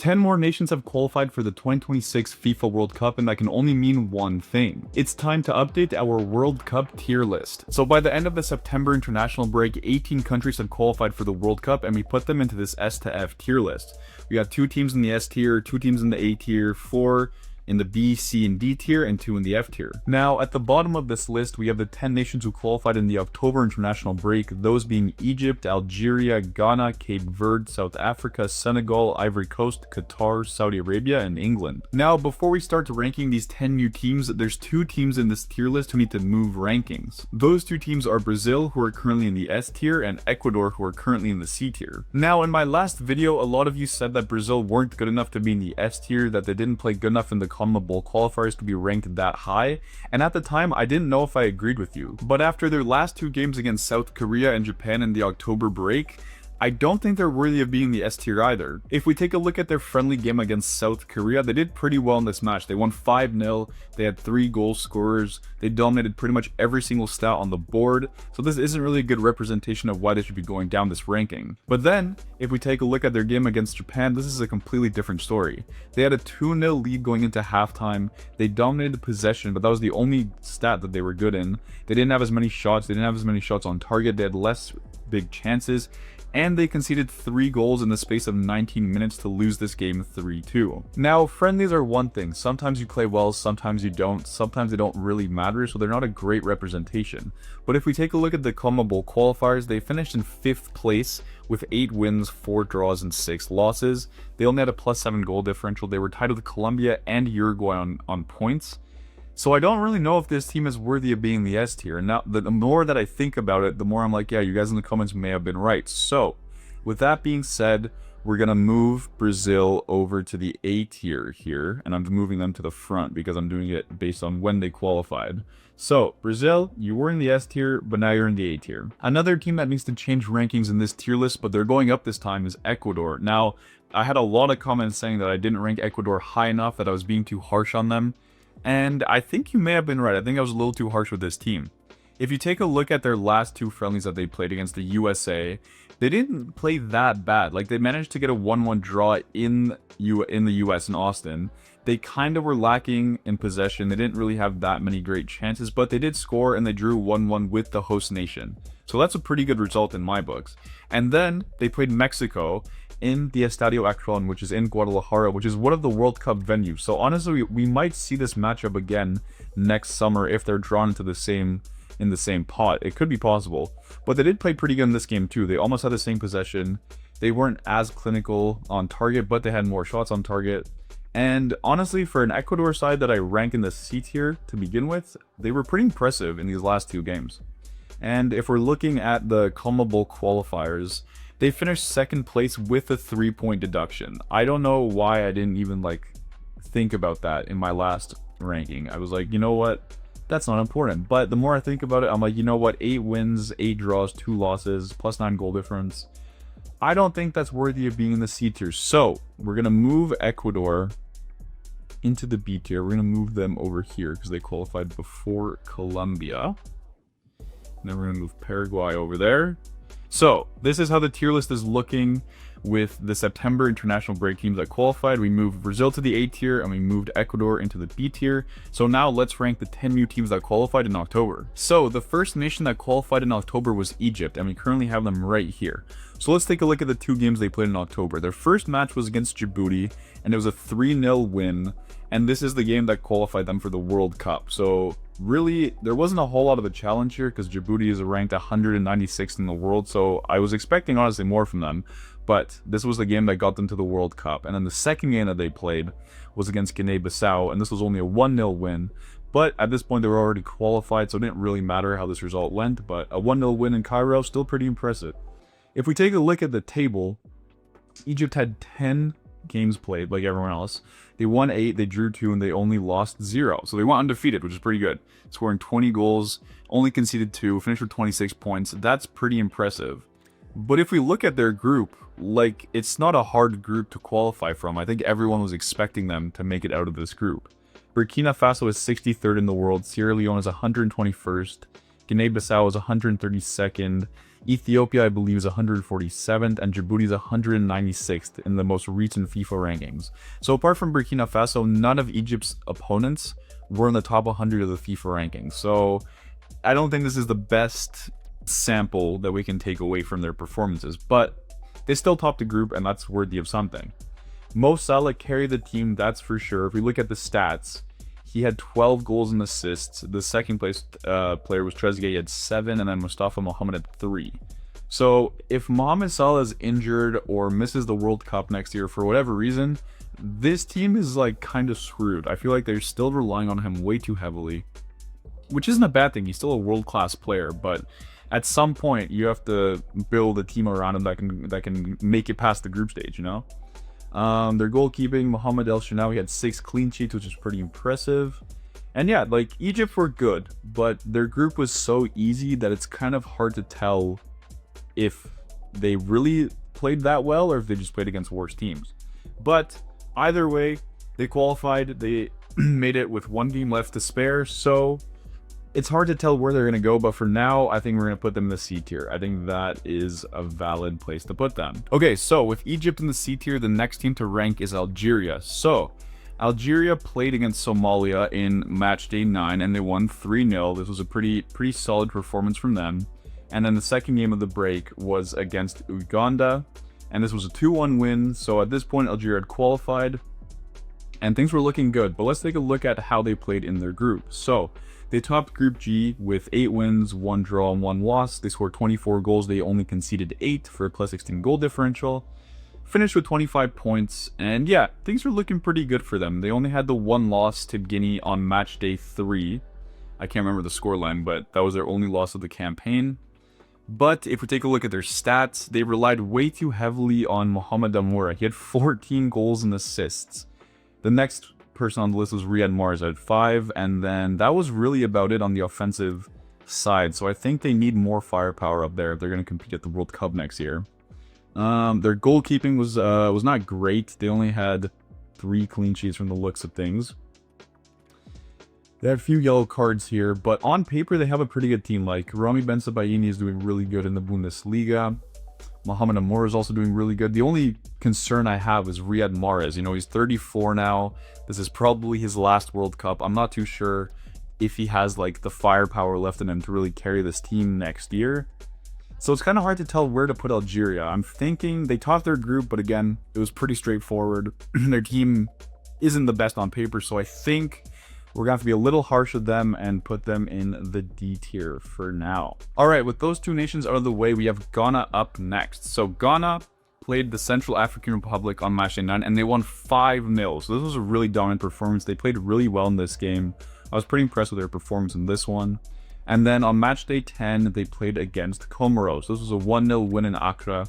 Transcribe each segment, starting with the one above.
10 more nations have qualified for the 2026 FIFA World Cup, and that can only mean one thing. It's time to update our World Cup tier list. So by the end of the September international break, 18 countries had qualified for the World Cup, and we put them into this S to F tier list. We got 2 teams in the S tier, 2 teams in the A tier, 4 in the B, C, and D tier, and 2 in the F tier. Now, at the bottom of this list, we have the 10 nations who qualified in the October international break, those being Egypt, Algeria, Ghana, Cape Verde, South Africa, Senegal, Ivory Coast, Qatar, Saudi Arabia, and England. Now, before we start ranking these 10 new teams, there's 2 teams in this tier list who need to move rankings. Those 2 teams are Brazil, who are currently in the S tier, and Ecuador, who are currently in the C tier. Now, in my last video, a lot of you said that Brazil weren't good enough to be in the S tier, that they didn't play good enough in the CONMEBOL qualifiers to be ranked that high, and at the time I didn't know if I agreed with you. But after their last 2 games against South Korea and Japan in the October break, I don't think they're worthy of being the S tier either. If we take a look at their friendly game against South Korea, they did pretty well in this match. They won 5-0, they had 3 goal scorers, they dominated pretty much every single stat on the board, so this isn't really a good representation of why they should be going down this ranking. But then, if we take a look at their game against Japan, this is a completely different story. They had a 2-0 lead going into halftime, they dominated possession, but that was the only stat that they were good in. They didn't have as many shots, they didn't have as many shots on target, they had less big chances, and they conceded 3 goals in the space of 19 minutes to lose this game 3-2. Now, friendlies are one thing. Sometimes you play well, sometimes you don't. Sometimes they don't really matter, so they're not a great representation. But if we take a look at the CONMEBOL qualifiers, they finished in 5th place with 8 wins, 4 draws, and 6 losses. They only had a +7 goal differential. They were tied with Colombia and Uruguay on points. So I don't really know if this team is worthy of being the S tier. Now, the more that I think about it, the more I'm like, yeah, you guys in the comments may have been right. So, with that being said, we're going to move Brazil over to the A tier here. And I'm moving them to the front because I'm doing it based on when they qualified. So, Brazil, you were in the S tier, but now you're in the A tier. Another team that needs to change rankings in this tier list, but they're going up this time, is Ecuador. Now, I had a lot of comments saying that I didn't rank Ecuador high enough, that I was being too harsh on them. And I think you may have been right. I think I was a little too harsh with this team. If you take a look at their last 2 friendlies that they played against the USA, they didn't play that bad. Like, they managed to get a 1-1 draw in the US in Austin. They kind of were lacking in possession. They didn't really have that many great chances, but they did score and they drew 1-1 with the host nation. So that's a pretty good result in my books. And then they played Mexico in the Estadio Akron, which is in Guadalajara, which is one of the World Cup venues. So honestly, we might see this matchup again next summer if they're drawn into in the same pot. It could be possible. But they did play pretty good in this game too. They almost had the same possession. They weren't as clinical on target, but they had more shots on target. And honestly, for an Ecuador side that I rank in the C tier to begin with, they were pretty impressive in these last 2 games. And if we're looking at the CONMEBOL qualifiers, they finished 2nd place with a 3-point deduction. I don't know why I didn't even think about that in my last ranking. I was like, you know what? That's not important. But the more I think about it, I'm like, you know what? 8 wins, 8 draws, 2 losses, +9 goal difference. I don't think that's worthy of being in the C tier. So we're going to move Ecuador into the B tier. We're going to move them over here because they qualified before Colombia. And then we're going to move Paraguay over there. So, this is how the tier list is looking with the September international break teams that qualified. We moved Brazil to the A tier and we moved Ecuador into the B tier. So now let's rank the 10 new teams that qualified in October. So, the first nation that qualified in October was Egypt, and we currently have them right here. So let's take a look at the 2 games they played in October. Their first match was against Djibouti, and it was a 3-0 win. And this is the game that qualified them for the World Cup. So really, there wasn't a whole lot of a challenge here because Djibouti is ranked 196th in the world. So I was expecting honestly more from them. But this was the game that got them to the World Cup. And then the second game that they played was against Guinea-Bissau, and this was only a 1-0 win. But at this point, they were already qualified, so it didn't really matter how this result went. But a 1-0 win in Cairo, still pretty impressive. If we take a look at the table, Egypt had 10 games played like everyone else. They won 8, they drew 2, and they only lost 0. So they went undefeated, which is pretty good. Scoring 20 goals, only conceded 2, finished with 26 points. That's pretty impressive. But if we look at their group, it's not a hard group to qualify from. I think everyone was expecting them to make it out of this group. Burkina Faso is 63rd in the world, Sierra Leone is 121st, Guinea-Bissau is 132nd, Ethiopia, I believe, is 147th, and Djibouti is 196th in the most recent FIFA rankings. So apart from Burkina Faso, none of Egypt's opponents were in the top 100 of the FIFA rankings. So I don't think this is the best sample that we can take away from their performances, but they still topped the group, and that's worthy of something. Mo Salah carried the team, that's for sure. If we look at the stats, he had 12 goals and assists. The second place player was Trezeguet, he had 7, and then Mustafa Mohamed had 3. So if Mohamed Salah is injured or misses the World Cup next year for whatever reason, this team is like kind of screwed. I feel like they're still relying on him way too heavily, which isn't a bad thing. He's still a world-class player, but at some point you have to build a team around him that can make it past the group stage, you know? Their goalkeeping, Mohamed El Shenawi had 6 clean sheets, which is pretty impressive. And yeah, like, Egypt were good, but their group was so easy that it's kind of hard to tell if they really played that well or if they just played against worse teams. But either way, they qualified. They made it with 1 game left to spare, so it's hard to tell where they're going to go, but for now, I think we're going to put them in the C tier. I think that is a valid place to put them. Okay, so with Egypt in the C tier, the next team to rank is Algeria. So, Algeria played against Somalia in match day 9, and they won 3-0. This was a pretty solid performance from them. And then the second game of the break was against Uganda, and this was a 2-1 win. So at this point, Algeria had qualified, and things were looking good. But let's take a look at how they played in their group. So, they topped Group G with 8 wins, 1 draw, and 1 loss. They scored 24 goals. They only conceded 8 for a plus 16 goal differential. Finished with 25 points. And yeah, things were looking pretty good for them. They only had the 1 loss to Guinea on match day 3. I can't remember the scoreline, but that was their only loss of the campaign. But if we take a look at their stats, they relied way too heavily on Mohamed Amoura. He had 14 goals and assists. The next person on the list was Riyad Mahrez at 5, and then that was really about it on the offensive side. So I think they need more firepower up there if they're going to compete at the World Cup next year. Their goalkeeping was not great. They only had 3 clean sheets from the looks of things. They had a few yellow cards here, but on paper they have a pretty good team. Like, Rami Bensebaini is doing really good in the Bundesliga. Mohamed Amour is also doing really good. The only concern I have is Riyad Mahrez. You know, he's 34 now. This is probably his last World Cup. I'm not too sure if he has like the firepower left in him to really carry this team next year. So it's kind of hard to tell where to put Algeria. I'm thinking they topped their group, but again, it was pretty straightforward. Their team isn't the best on paper, so I think we're going to have to be a little harsh with them and put them in the D tier for now. All right, with those 2 nations out of the way, we have Ghana up next. So Ghana played the Central African Republic on match day 9, and they won 5-0. So this was a really dominant performance. They played really well in this game. I was pretty impressed with their performance in this one. And then on match day 10, they played against Comoros. This was a 1-0 win in Accra.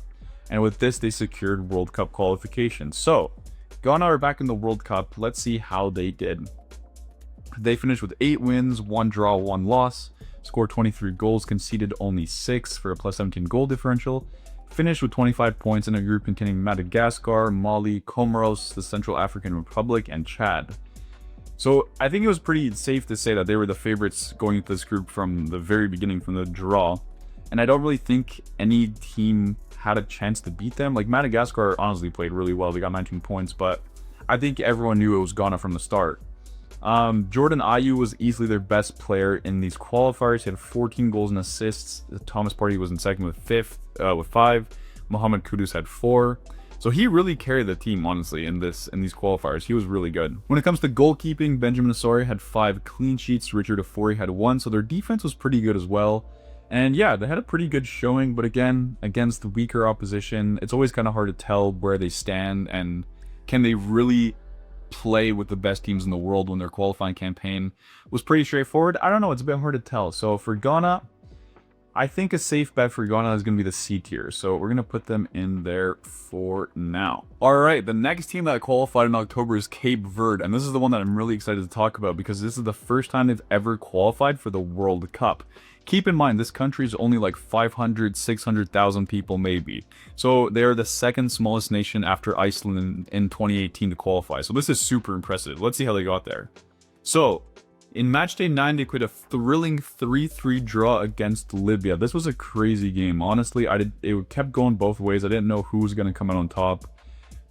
And with this, they secured World Cup qualification. So Ghana are back in the World Cup. Let's see how they did. They finished with 8 wins, 1 draw, 1 loss, scored 23 goals, conceded only 6 for a plus 17 goal differential, finished with 25 points in a group containing Madagascar, Mali, Comoros, the Central African Republic, and Chad. So I think it was pretty safe to say that they were the favorites going into this group from the very beginning, from the draw. And I don't really think any team had a chance to beat them. Like, Madagascar honestly played really well. They got 19 points, but I think everyone knew it was Ghana from the start. Jordan Ayew was easily their best player in these qualifiers. He had 14 goals and assists. Thomas Partey was in second with 5. Mohamed Kudus had 4. So he really carried the team, honestly, in these qualifiers. He was really good. When it comes to goalkeeping, Benjamin Asori had 5 clean sheets. Richard Ofori had 1. So their defense was pretty good as well. And yeah, they had a pretty good showing. But again, against the weaker opposition, it's always kind of hard to tell where they stand and can they really play with the best teams in the world when their qualifying campaign was pretty straightforward. I don't know, it's a bit hard to tell. So for Ghana, I think a safe bet for Ghana is going to be the C tier. So we're going to put them in there for now. All right, the next team that qualified in October is Cape Verde. And this is the one that I'm really excited to talk about because this is the first time they've ever qualified for the World Cup. Keep in mind, this country is only like 500, 600,000 people maybe. So they are the second smallest nation after Iceland in 2018 to qualify. So this is super impressive. Let's see how they got there. So In match day 9, they played a thrilling 3-3 draw against Libya. This was a crazy game. Honestly, it kept going both ways. I didn't know who was going to come out on top.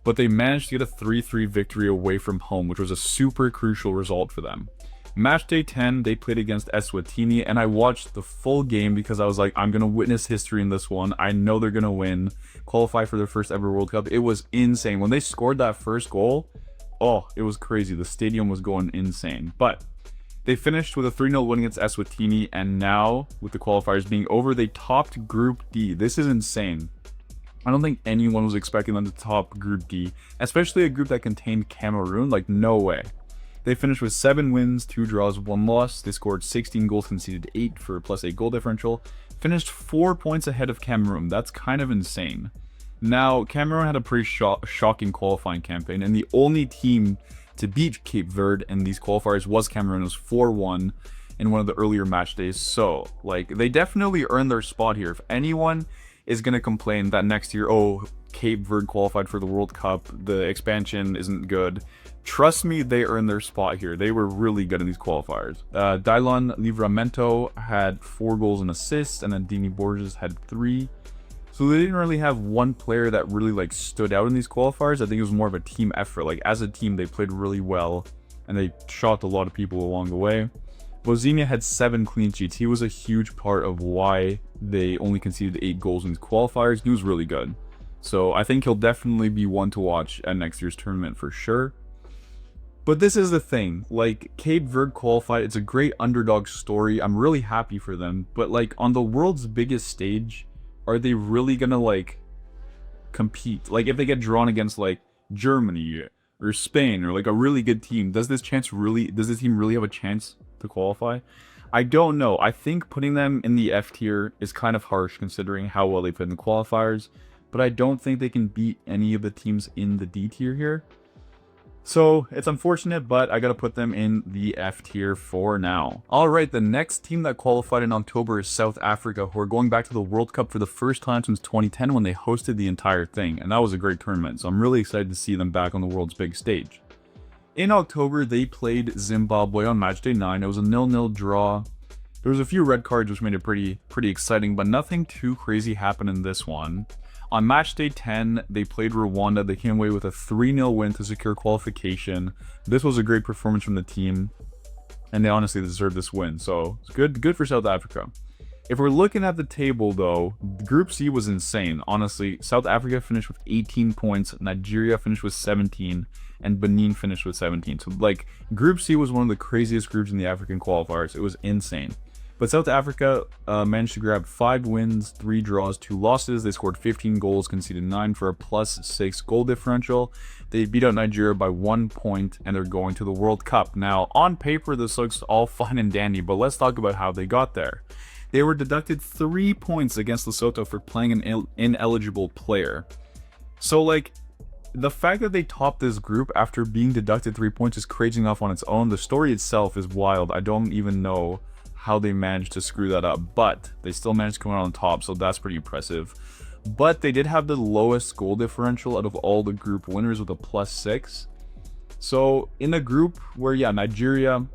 But they managed to get a 3-3 victory away from home, which was a super crucial result for them. Match day 10, they played against Eswatini, and I watched the full game because I was like, I'm going to witness history in this one. I know they're going to win, qualify for their first ever World Cup. It was insane. When they scored that first goal, oh, it was crazy. The stadium was going insane. But they finished with a 3-0 win against Eswatini, and now, with the qualifiers being over, they topped Group D. This is insane. I don't think anyone was expecting them to top Group D, especially a group that contained Cameroon. Like, no way. They finished with 7 wins, 2 draws, 1 loss. They scored 16 goals, conceded 8 for a +8 goal differential. Finished 4 points ahead of Cameroon. That's kind of insane. Now, Cameroon had a pretty shocking qualifying campaign, and the only team to beat Cape Verde in these qualifiers was Cameroon. It was 4-1 in one of the earlier match days. So, like, they definitely earned their spot here. If anyone is going to complain that next year, oh, Cape Verde qualified for the World Cup, the expansion isn't good, trust me, they earned their spot here. They were really good in these qualifiers. Dylan Livramento had 4 goals and assists, and then Dini Borges had 3. So they didn't really have one player that really like stood out in these qualifiers. I think it was more of a team effort. Like, as a team, they played really well, and they shot a lot of people along the way. Bozinia had 7 clean sheets. He was a huge part of why they only conceded 8 goals in these qualifiers. He was really good. So I think he'll definitely be one to watch at next year's tournament for sure. But this is the thing, like, Cape Verde qualified. It's a great underdog story. I'm really happy for them. But like, on the world's biggest stage, are they really gonna like compete? Like, if they get drawn against like Germany or Spain or like a really good team, does this team really have a chance to qualify? I don't know. I think putting them in the F tier is kind of harsh considering how well they played in the qualifiers, but I don't think they can beat any of the teams in the D tier here. So it's unfortunate, but I gotta put them in the F tier for now. Alright, the next team that qualified in October is South Africa, who are going back to the World Cup for the first time since 2010 when they hosted the entire thing, and that was a great tournament, so I'm really excited to see them back on the world's big stage. In October, they played Zimbabwe on match day 9. It was a 0-0 draw. There was a few red cards which made it pretty exciting, but nothing too crazy happened in this one. On match day 10, they played Rwanda. They came away with a 3-0 win to secure qualification. This was a great performance from the team, and they honestly deserved this win. So it's good for South Africa. If we're looking at the table, though, Group C was insane. Honestly, South Africa finished with 18 points, Nigeria finished with 17, and Benin finished with 17. So, like, Group C was one of the craziest groups in the African qualifiers. It was insane. But South Africa managed to grab 5 wins, 3 draws, 2 losses. They scored 15 goals, conceded 9 for a +6 goal differential. They beat out Nigeria by 1 point, and they're going to the World Cup. Now, on paper, this looks all fine and dandy, but let's talk about how they got there. They were deducted 3 points against Lesotho for playing an ineligible player. So, like, the fact that they topped this group after being deducted 3 points is crazy enough on its own. The story itself is wild. I don't even know how they managed to screw that up, but they still managed to come out on top, so that's pretty impressive. But they did have the lowest goal differential out of all the group winners with a +6. So in a group where, yeah, Nigeria,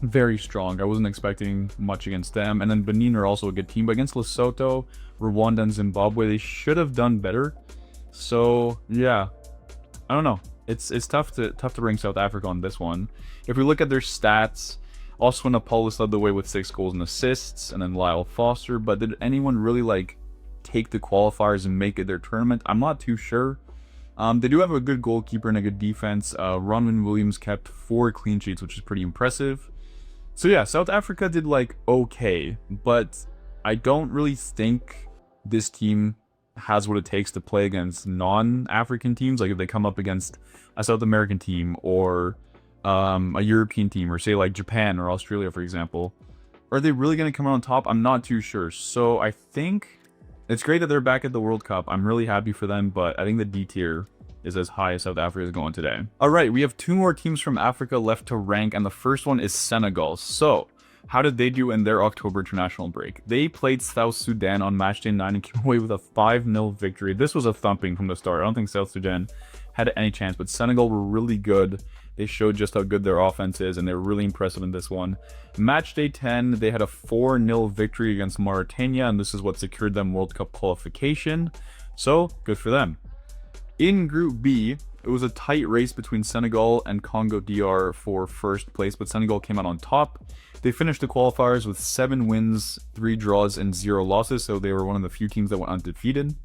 very strong. I wasn't expecting much against them. And then Benin are also a good team, but against Lesotho, Rwanda, and Zimbabwe, they should have done better. So yeah, I don't know. It's tough to bring South Africa on this one. If we look at their stats, Oswin Paulus led the way with 6 goals and assists, and then Lyle Foster. But did anyone really like take the qualifiers and make it their tournament? I'm not too sure. They do have a good goalkeeper and a good defense. Ronwen Williams kept 4 clean sheets, which is pretty impressive. So yeah, South Africa did like okay, but I don't really think this team has what it takes to play against non-African teams. Like if they come up against a South American team or a European team, or say like Japan or Australia, for example, are they really going to come out on top? I'm not too sure. So I think it's great that they're back at the World Cup. I'm really happy for them, but I think the D tier is as high as South Africa is going today. All right, we have 2 more teams from Africa left to rank, and the first one is Senegal. So how did they do in their October international break? They played South Sudan on match day 9 and came away with a 5-0 victory. This was a thumping from the start. I don't think South Sudan had any chance. But Senegal were really good. They showed just how good their offense is, and they were really impressive in this one. Match day 10, they had a 4-0 victory against Mauritania, and this is what secured them World Cup qualification. So, good for them. In Group B, it was a tight race between Senegal and Congo DR for first place, but Senegal came out on top. They finished the qualifiers with 7 wins, 3 draws, and 0 losses, so they were one of the few teams that went undefeated.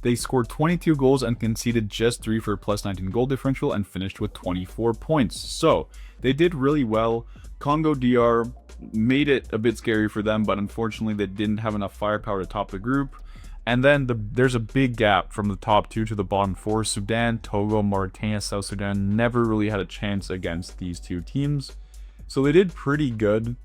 They scored 22 goals and conceded just 3 for a plus 19 goal differential and finished with 24 points. So, they did really well. Congo DR made it a bit scary for them, but unfortunately they didn't have enough firepower to top the group. And then there's a big gap from the top 2 to the bottom 4. Sudan, Togo, Mauritania, South Sudan never really had a chance against these 2 teams. So they did pretty good.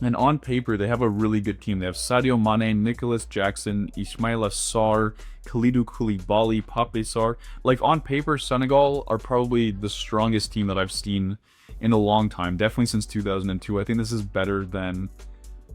And on paper, they have a really good team. They have Sadio Mane, Nicholas Jackson, Ismaila Sarr, Kalidou Koulibaly, Pape Sarr. Like, on paper, Senegal are probably the strongest team that I've seen in a long time. Definitely since 2002. I think this is better than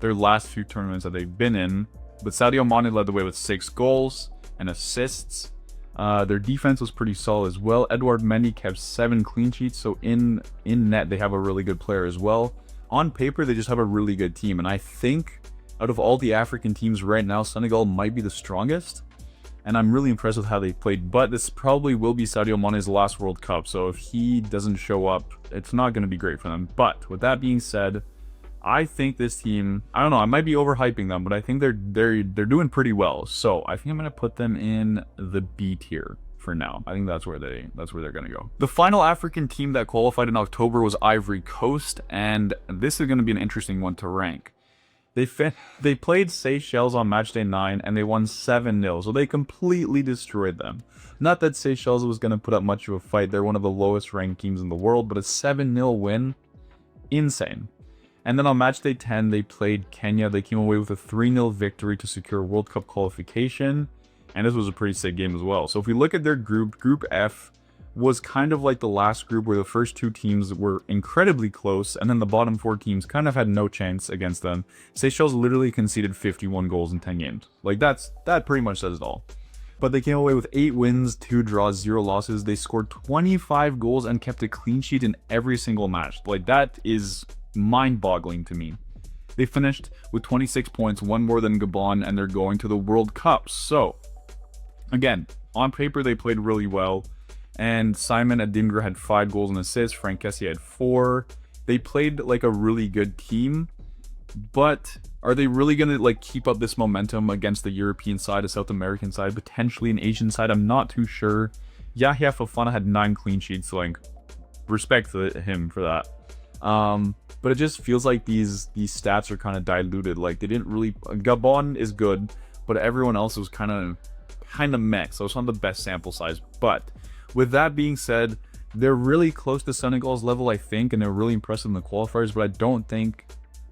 their last few tournaments that they've been in. But Sadio Mane led the way with 6 goals and assists. Their defense was pretty solid as well. Edouard Mendy kept 7 clean sheets. So in net, they have a really good player as well. On paper, they just have a really good team, and I think out of all the African teams right now, Senegal might be the strongest, and I'm really impressed with how they played. But this probably will be Sadio Mane's last World Cup, so if he doesn't show up, it's not going to be great for them. But with that being said, I think this team, I don't know, I might be overhyping them, but I think they're doing pretty well. So I think I'm going to put them in the B tier for now. I think that's where they're gonna go. The final African team that qualified in October was Ivory Coast, and this is gonna be an interesting one to rank. They played Seychelles on match day 9 and they won 7-0, so they completely destroyed them. Not that Seychelles was gonna put up much of a fight, they're one of the lowest ranked teams in the world, but a 7-0 win, insane. And then on match day 10 they played Kenya. They came away with a 3-0 victory to secure World Cup qualification. And this was a pretty sick game as well. So if we look at their group, Group F was kind of like the last group where the first 2 teams were incredibly close, and then the bottom 4 teams kind of had no chance against them. Seychelles literally conceded 51 goals in 10 games. Like, that pretty much says it all. But they came away with 8 wins, 2 draws, 0 losses. They scored 25 goals and kept a clean sheet in every single match. Like, that is mind-boggling to me. They finished with 26 points, 1 more than Gabon, and they're going to the World Cup. So, again, on paper, they played really well. And Simon Adingra had 5 goals and assists. Frank Kessie had 4. They played like a really good team. But are they really going to like keep up this momentum against the European side, a South American side, potentially an Asian side? I'm not too sure. Yahya Fofana had 9 clean sheets. So, like, respect to him for that. But it just feels like these stats are kind of diluted. Like, they didn't really... Gabon is good, but everyone else was kind of meh, so it's not the best sample size. But with that being said, they're really close to Senegal's level, I think, and they're really impressive in the qualifiers, but I don't think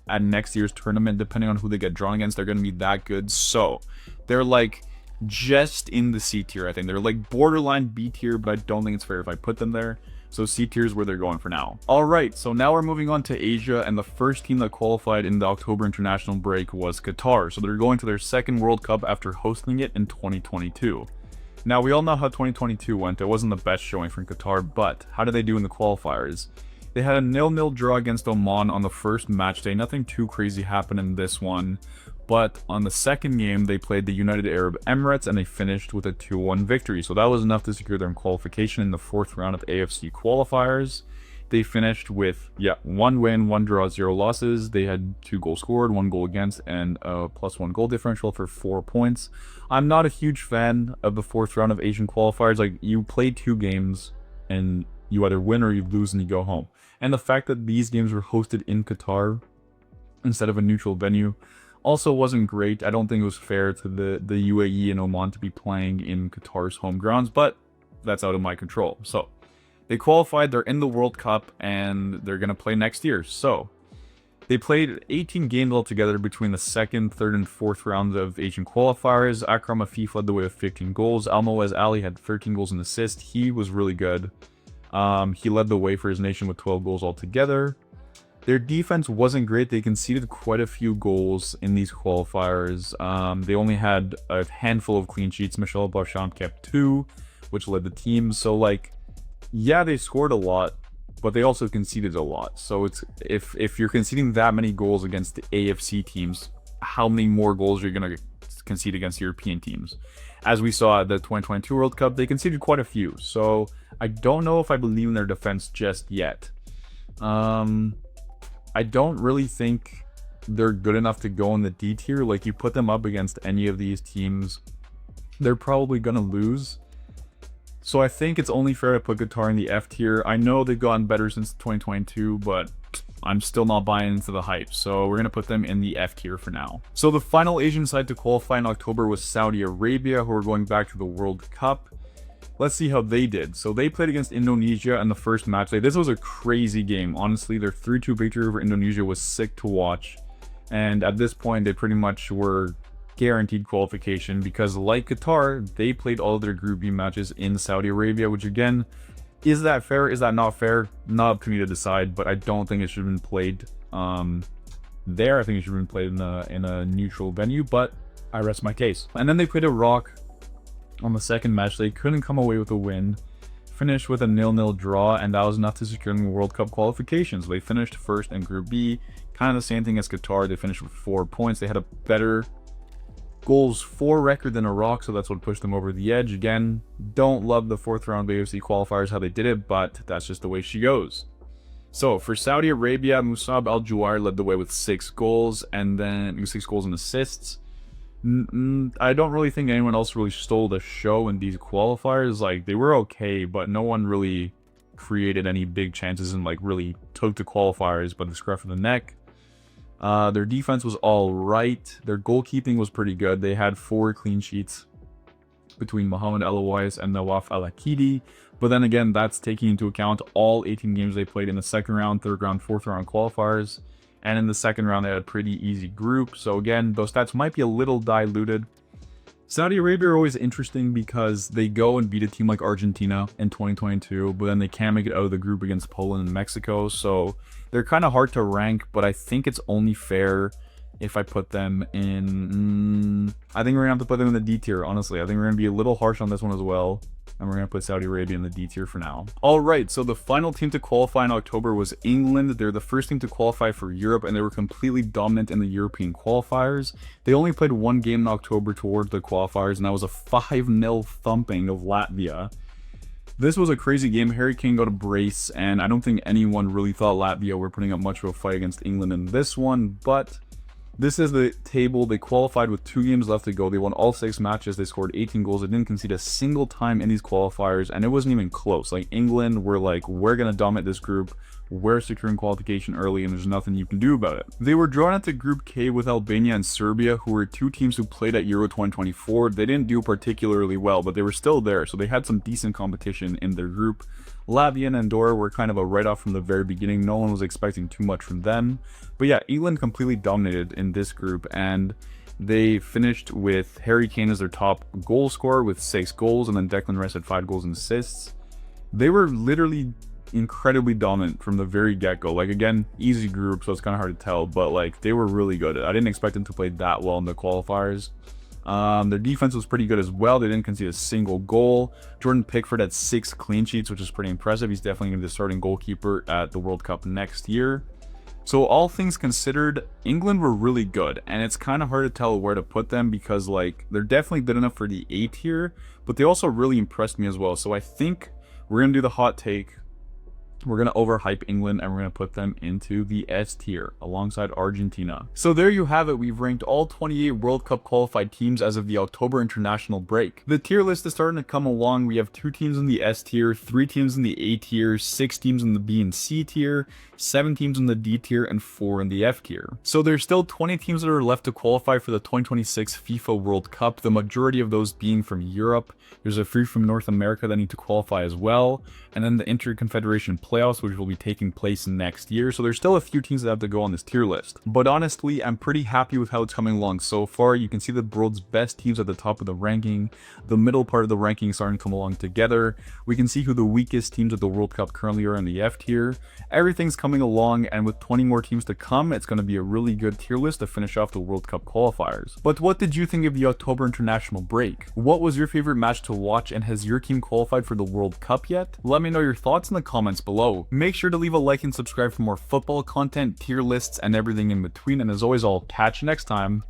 at next year's tournament, depending on who they get drawn against, they're going to be that good. So they're like just in the C tier. I think they're like borderline B tier, but I don't think it's fair if I put them there. So C tier is where they're going for now. All right, so now we're moving on to Asia, and the first team that qualified in the October international break was Qatar. So they're going to their second World Cup after hosting it in 2022. Now, we all know how 2022 went. It wasn't the best showing for Qatar, but how did they do in the qualifiers? They had a 0-0 draw against Oman on the first match day. Nothing too crazy happened in this one. But on the second game, they played the United Arab Emirates, and they finished with a 2-1 victory. So that was enough to secure their qualification in the 4th round of AFC qualifiers. They finished with, 1 win, 1 draw, 0 losses. They had 2 goals scored, 1 goal against, and a +1 goal differential for 4 points. I'm not a huge fan of the 4th round of Asian qualifiers. Like, you play 2 games, and you either win or you lose and you go home. And the fact that these games were hosted in Qatar instead of a neutral venue also wasn't great. I don't think it was fair to the UAE and Oman to be playing in Qatar's home grounds, but that's out of my control. So they qualified, they're in the World Cup, and they're going to play next year. So they played 18 games altogether between the 2nd, 3rd, and 4th rounds of Asian qualifiers. Akram Afif led the way with 15 goals. Almoez Ali had 13 goals and assists. He was really good. He led the way for his nation with 12 goals altogether. Their defense wasn't great. They conceded quite a few goals in these qualifiers. They only had a handful of clean sheets. Michel Beauchamp kept 2. which led the team. So like, yeah, they scored a lot, but they also conceded a lot. So it's if you're conceding that many goals against the AFC teams, how many more goals are you gonna concede against European teams? As we saw at the 2022 World Cup, they conceded quite a few. So I don't know if I believe in their defense just yet. I don't really think they're good enough to go in the D tier. Like, you put them up against any of these teams, they're probably gonna lose. So I think it's only fair to put Qatar in the F tier. I know they've gotten better since 2022, but I'm still not buying into the hype. So we're going to put them in the F tier for now. So the final Asian side to qualify in October was Saudi Arabia, who are going back to the World Cup. Let's see how they did. So they played against Indonesia in the first match day. This was a crazy game. Honestly, their 3-2 victory over Indonesia was sick to watch. And at this point, they pretty much were guaranteed qualification because, like Qatar, they played all of their Group B matches in Saudi Arabia, which again, is that fair? Is that not fair? Not up to me to decide, but I don't think it should have been played there. I think it should have been played in a neutral venue, but I rest my case. And then they played Iraq on the second match. They couldn't come away with a win. Finished with a 0-0 draw, and that was enough to secure the World Cup qualifications. They finished first in Group B, kind of the same thing as Qatar. They finished with 4 points. They had a better goals for record than Iraq, so that's what pushed them over the edge. Again, don't love the 4th round AFC qualifiers, how they did it, but that's just the way she goes. So for Saudi Arabia, Musab Al-Juwair led the way with 6 goals, and then 6 goals and assists. I don't really think anyone else really stole the show in these qualifiers. Like, they were okay, but no one really created any big chances and like really took the qualifiers by the scruff of the neck. Their defense was all right. Their goalkeeping was pretty good. They had 4 clean sheets between Mohamed El Awais and Nawaf Al Akidi. But then again, that's taking into account all 18 games they played in the second round, third round, fourth round qualifiers. And in the second round, they had a pretty easy group. So again, those stats might be a little diluted. Saudi Arabia are always interesting because they go and beat a team like Argentina in 2022, but then they can't make it out of the group against Poland and Mexico. So they're kind of hard to rank, but I think it's only fair if I put them in... I think we're going to have to put them in the D tier, honestly. I think we're going to be a little harsh on this one as well. And we're going to put Saudi Arabia in the D tier for now. Alright, so the final team to qualify in October was England. They're the first team to qualify for Europe, and they were completely dominant in the European qualifiers. They only played 1 game in October towards the qualifiers, and that was a 5-0 thumping of Latvia. This was a crazy game. Harry Kane got a brace, and I don't think anyone really thought Latvia were putting up much of a fight against England in this one, but this is the table. They qualified with 2 games left to go. They won all 6 matches. They scored 18 goals. They didn't concede a single time in these qualifiers, and it wasn't even close. Like, England were like, we're going to dominate this group. We're securing qualification early, and there's nothing you can do about it. They were drawn into Group K with Albania and Serbia, who were 2 teams who played at Euro 2024. They didn't do particularly well, but they were still there, so they had some decent competition in their group. Latvia and Andorra were kind of a write-off from the very beginning. No one was expecting too much from them. But yeah, England completely dominated in this group, and they finished with Harry Kane as their top goal scorer with 6 goals, and then Declan Rice had 5 goals and assists. They were literally incredibly dominant from the very get-go. Like, again, easy group, so it's kind of hard to tell, but like, they were really good. I didn't expect them to play that well in the qualifiers. Their defense was pretty good as well. They didn't concede a single goal. Jordan Pickford had 6 clean sheets, which is pretty impressive. He's definitely going to be the starting goalkeeper at the World Cup next year. So all things considered, England were really good, and it's kind of hard to tell where to put them because like, they're definitely good enough for the A tier, but they also really impressed me as well. So I think we're going to do the hot take. We're going to overhype England, and we're going to put them into the S tier alongside Argentina. So there you have it. We've ranked all 28 World Cup qualified teams as of the October international break. The tier list is starting to come along. We have 2 teams in the S tier, 3 teams in the A tier, 6 teams in the B and C tier, 7 teams in the D tier, and 4 in the F tier. So there's still 20 teams that are left to qualify for the 2026 FIFA World Cup, the majority of those being from Europe. There's a few from North America that need to qualify as well, and then the Inter-Confederation playoffs, which will be taking place next year, so there's still a few teams that have to go on this tier list. But honestly, I'm pretty happy with how it's coming along so far. You can see the world's best teams at the top of the ranking. The middle part of the ranking is starting to come along together. We can see who the weakest teams of the World Cup currently are in the F tier. Everything's coming along, and with 20 more teams to come, it's going to be a really good tier list to finish off the World Cup qualifiers. But what did you think of the October international break? What was your favorite match to watch, and has your team qualified for the World Cup yet? Let me know your thoughts in the comments below. Make sure to leave a like and subscribe for more football content, tier lists, and everything in between, and as always, I'll catch you next time.